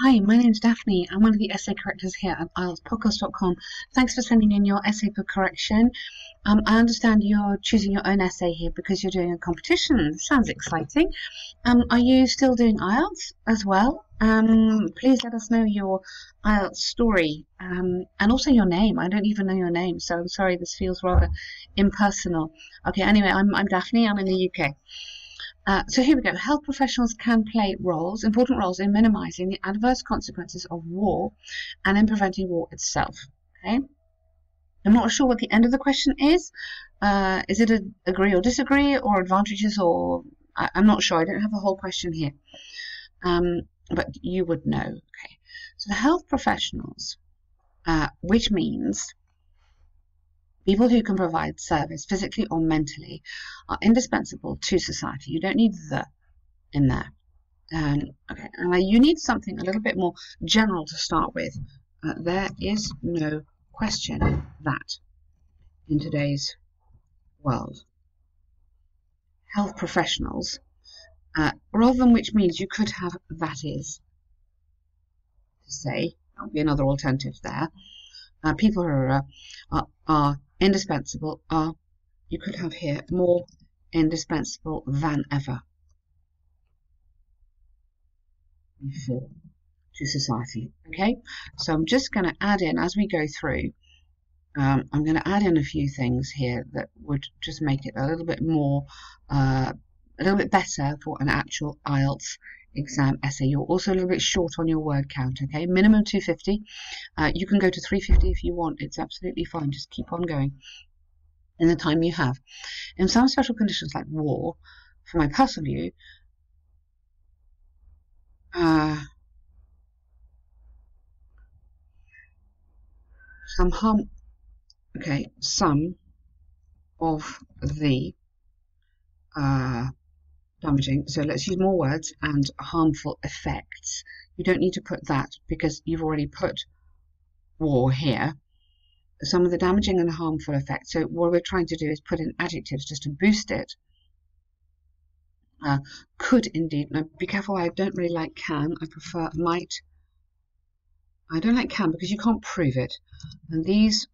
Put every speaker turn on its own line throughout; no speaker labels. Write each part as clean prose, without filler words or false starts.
Hi, my name's Daphne. I'm one of the essay correctors here at ieltspodcast.com. Thanks for sending in your essay for correction. I understand you're choosing your own essay here because you're doing a competition. Sounds exciting. Are you still doing IELTS as well? Please let us know your IELTS story and also your name. I don't even know your name, so I'm sorry, this feels rather impersonal. Okay, anyway, I'm Daphne. I'm in the UK. So here we go. Health professionals can play important roles in minimizing the adverse consequences of war and in preventing war itself. Okay. I'm not sure what the end of the question is. Is it a agree or disagree or advantages or I'm not sure. I don't have the whole question here. But you would know. Okay. So the health professionals, which means people who can provide service physically or mentally are indispensable to society. You don't need the in there. Okay, and you need something a little bit more general to start with. There is no question that in today's world, health professionals, rather than which means you could have that is to say, that would be another alternative there. People who are indispensable are, you could have here, more indispensable than ever before to society. Okay, so I'm just going to add in, as we go through, I'm going to add in a few things here that would just make it a little bit more, a little bit better for an actual IELTS exam essay. You're also a little bit short on your word count, okay? Minimum 250. You can go to 350 if you want. It's absolutely fine. Just keep on going in the time you have. In some special conditions like war, from my personal view, some of the damaging, so let's use more words, and harmful effects. You don't need to put that because you've already put war here. Some of the damaging and harmful effects. So what we're trying to do is put in adjectives just to boost it. Could indeed. Now be careful, I don't really like can. I prefer might. I don't like can because you can't prove it. And these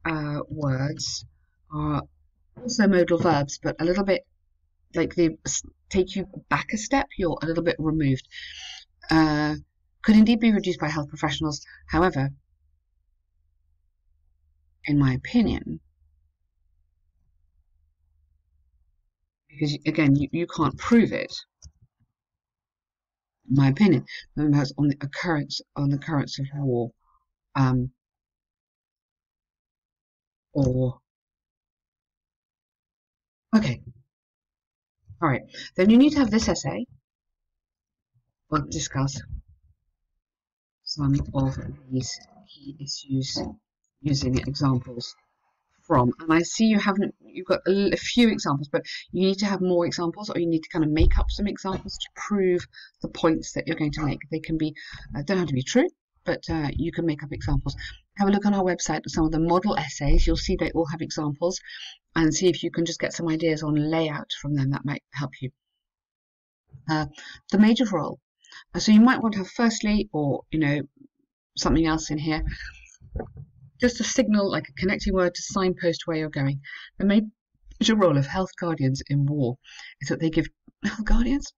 words are also modal verbs, but a little bit like they take you back a step. You're a little bit removed. Could indeed be reduced by health professionals. However, in my opinion, because again, you can't prove it. In my opinion, that's on the occurrence of war, or okay, all right. Then you need to have this essay. We'll discuss some of these key issues using examples from, and I see you've got a few examples, but you need to have more examples, or you need to kind of make up some examples to prove the points that you're going to make. They can be, don't have to be true, but you can make up examples. Have a look on our website at some of the model essays. You'll see they all have examples, and see if you can just get some ideas on layout from them. That might help you. The major role. So you might want to have firstly, or something else in here, just a signal, like a connecting word to signpost where you're going. The major role of health guardians in war is that they give health guardians.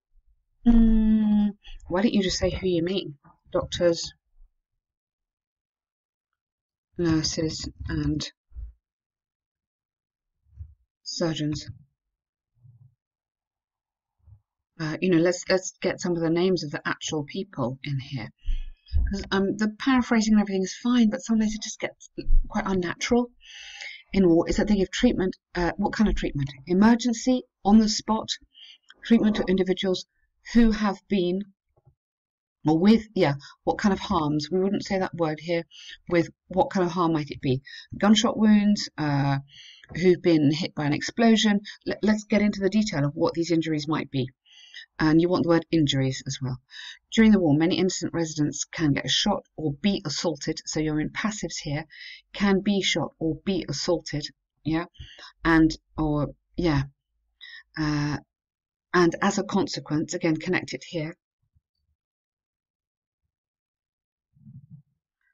Why don't you just say who you mean? Doctors, nurses, and surgeons. Let's get some of the names of the actual people in here. Because the paraphrasing and everything is fine, but sometimes it just gets quite unnatural in war. Is that they give treatment. What kind of treatment? Emergency, on the spot treatment to individuals who have been, or with, what kind of harms? We wouldn't say that word here. With what kind of harm might it be? Gunshot wounds, who've been hit by an explosion. Let's get into the detail of what these injuries might be. And you want the word injuries as well. During the war, many innocent residents can get shot or be assaulted. So you're in passives here. Can be shot or be assaulted. And as a consequence, again, connect it here.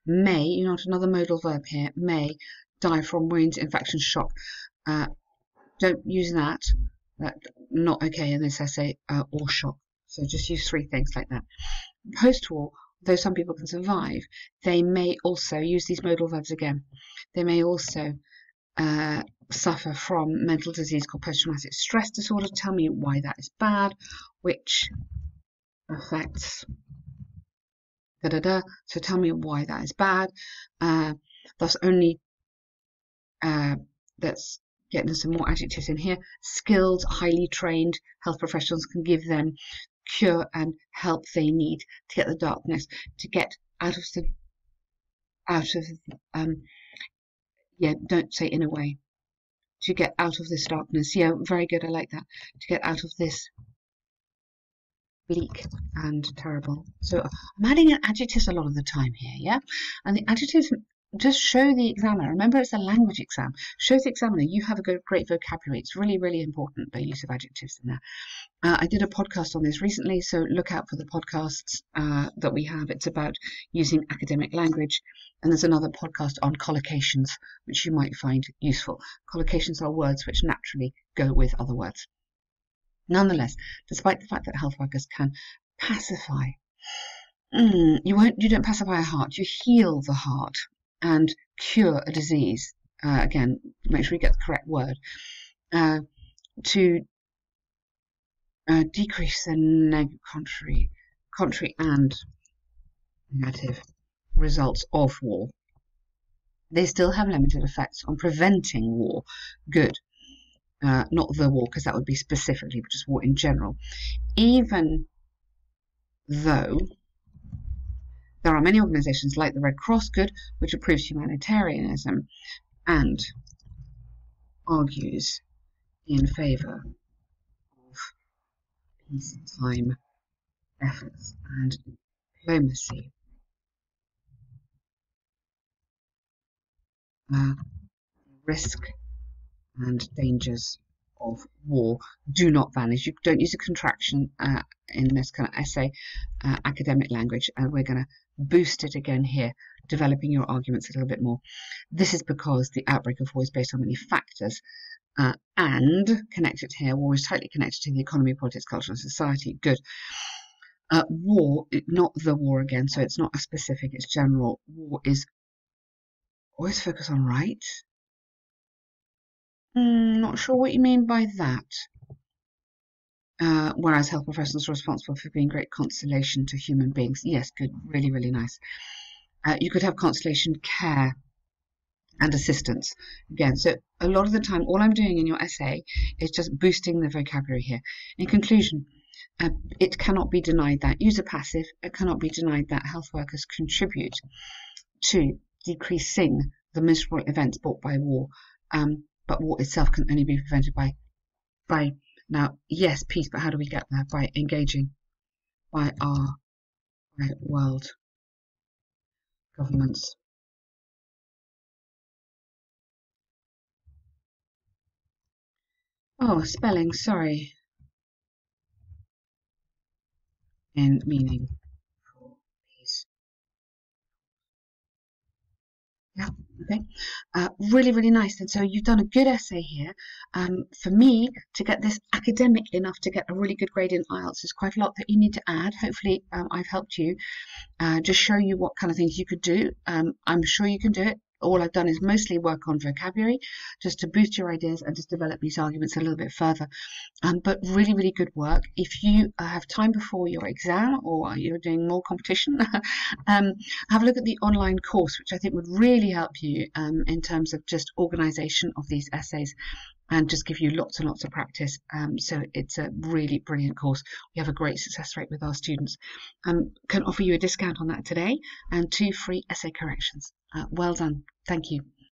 may, you want another modal verb here, may die from wounds, infection, shock. Don't use that. That's not okay in this essay, or shock. So just use 3 things like that. Post-war, though some people can survive, they may also use these modal verbs again. They may also suffer from mental disease called post-traumatic stress disorder. Tell me why that is bad, which affects So tell me why that is bad. Thus only let's get some more adjectives in here. Skilled, highly trained health professionals can give them cure and help they need to get the darkness, to get out of yeah, don't say in a way, to get out of this darkness. Yeah, very good, I like that. To get out of this bleak and terrible. So I'm adding in adjectives a lot of the time here, yeah? And the adjectives just show the examiner. Remember, it's a language exam. Show the examiner you have a great vocabulary. It's really, really important, the use of adjectives in there. I did a podcast on this recently, so look out for the podcasts that we have. It's about using academic language. And there's another podcast on collocations, which you might find useful. Collocations are words which naturally go with other words. Nonetheless, despite the fact that health workers can pacify, you don't pacify a heart, you heal the heart and cure a disease. Again, make sure you get the correct word. To decrease the contrary and negative results of war. They still have limited effects on preventing war. Good. Not the war, because that would be specifically, but just war in general. Even though there are many organisations like the Red Cross, good, which approves humanitarianism and argues in favour of peacetime efforts and diplomacy. Risk and dangers of war do not vanish. You don't use a contraction in this kind of essay, academic language, and we're going to boost it again here, developing your arguments a little bit more. This is because the outbreak of war is based on many factors, and connected here, war is tightly connected to the economy, politics, culture, and society. Good. War, not the war again, so it's not a specific, it's general. War is always focus on right. Not sure what you mean by that. Whereas health professionals are responsible for being great consolation to human beings. Yes, good, really, really nice. You could have consolation, care, and assistance. Again, so a lot of the time, all I'm doing in your essay is just boosting the vocabulary here. In conclusion, it cannot be denied that, use a passive, it cannot be denied that health workers contribute to decreasing the miserable events brought by war. But war itself can only be prevented by now, yes, peace, but how do we get there? By engaging by world governments. Oh, spelling, sorry. In meaning for peace. Yeah, okay. Really, really nice. And so you've done a good essay here. For me, to get this academic enough to get a really good grade in IELTS, there's quite a lot that you need to add. Hopefully, I've helped you. Just show you what kind of things you could do. I'm sure you can do it. All I've done is mostly work on vocabulary, just to boost your ideas and just develop these arguments a little bit further. But really, really good work. If you have time before your exam or you're doing more competition, have a look at the online course, which I think would really help you in terms of just organisation of these essays and just give you lots and lots of practice. So it's a really brilliant course. We have a great success rate with our students. Can offer you a discount on that today and 2 free essay corrections. Well done. Thank you.